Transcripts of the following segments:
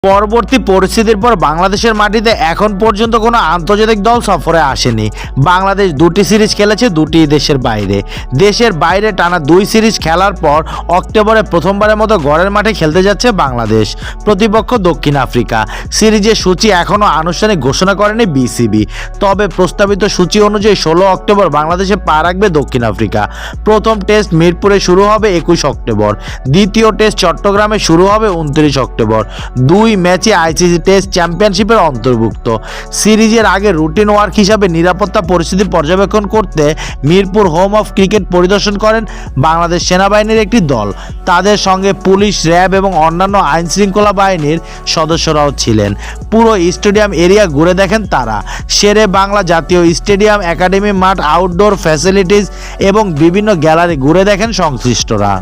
পরবর্তী পরিস্থিতির পর বাংলাদেশের মাটিতে এখন পর্যন্ত কোনো আন্তর্জাতিক দল সফরে আসেনি। বাংলাদেশ দুটি সিরিজ খেলেছে দুটি দেশের বাইরে। দেশের বাইরে টানা 2 সিরিজ খেলার পর অক্টোবরে প্রথমবারের মতো ঘরের মাঠে খেলতে যাচ্ছে বাংলাদেশ। প্রতিপক্ষ দক্ষিণ আফ্রিকা। সিরিজের সূচি এখনও আনুষ্ঠানিক ঘোষণা করেনি বিসিবি, তবে প্রস্তাবিত সূচি অনুযায়ী 16 অক্টোবর বাংলাদেশে পা রাখবে দক্ষিণ আফ্রিকা। প্রথম টেস্ট মিরপুরে শুরু হবে 21 অক্টোবর। দ্বিতীয় টেস্ট চট্টগ্রামে শুরু হবে 29 অক্টোবর। 2 ম্যাচে আইসিসি টেস্ট চ্যাম্পিয়নশিপের অন্তর্ভুক্ত। সিরিজের আগে রুটিন ওয়ার্ক হিসাবে নিরাপত্তা পরিস্থিতি পর্যবেক্ষণ করতে মিরপুর হোম অফ ক্রিকেট পরিদর্শন করেন বাংলাদেশ সেনাবাহিনীর একটি দল। তাদের সঙ্গে পুলিশ, র্যাব এবং অন্যান্য আইন শৃঙ্খলা বাহিনীর সদস্যরাও ছিলেন। পুরো স্টেডিয়াম এরিয়া ঘুরে দেখেন তারা। শেরে বাংলা জাতীয় স্টেডিয়াম, একাডেমি মাঠ, আউটডোর ফ্যাসিলিটিস এবং বিভিন্ন গ্যালারি ঘুরে দেখেন সংশ্লিষ্টরা।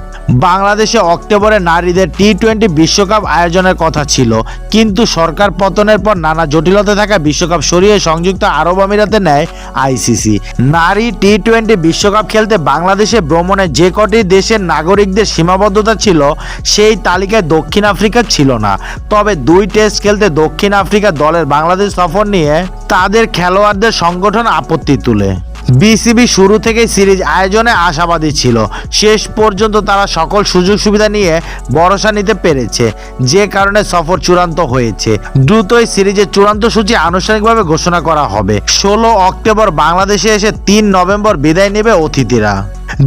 বাংলাদেশে অক্টোবরে নারীদের টি-20 বিশ্বকাপ আয়োজনের কথা ছিল, কিন্তু সরকার পতনের পর নানা জটিলতা থাকা বিশ্বকাপ সরিয়ে সংযুক্ত আরব আমিরাতে নেয় আইসিসি। নারী টি-20 বিশ্বকাপ খেলতে বাংলাদেশে ভ্রমণে যে কটি দেশের নাগরিকদের সীমাবদ্ধতা ছিল, সেই তালিকায় দক্ষিণ আফ্রিকা ছিল না। তবে 2 টেস্ট খেলতে দক্ষিণ আফ্রিকা দলের বাংলাদেশ সফর নিয়ে তাদের খেলোয়াড়দের সংগঠন আপত্তি তুলে। বিসিবি শুরু থেকেই সিরিজ আয়োজনে আশাবাদী ছিল। শেষ পর্যন্ত তারা সকল সুযোগ সুবিধা নিয়ে ভরসা নিতে পেরেছে, যে কারণে সফর চূড়ান্ত হয়েছে। দ্রুতই সিরিজের চূড়ান্ত সূচি আনুষ্ঠানিকভাবে ঘোষণা করা হবে। 16 অক্টোবর বাংলাদেশে এসে 3 নভেম্বর বিদায় নেবে অতিথিরা।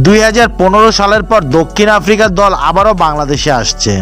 2015 সালের পর দক্ষিণ আফ্রিকার দল আবারও বাংলাদেশে আসছে।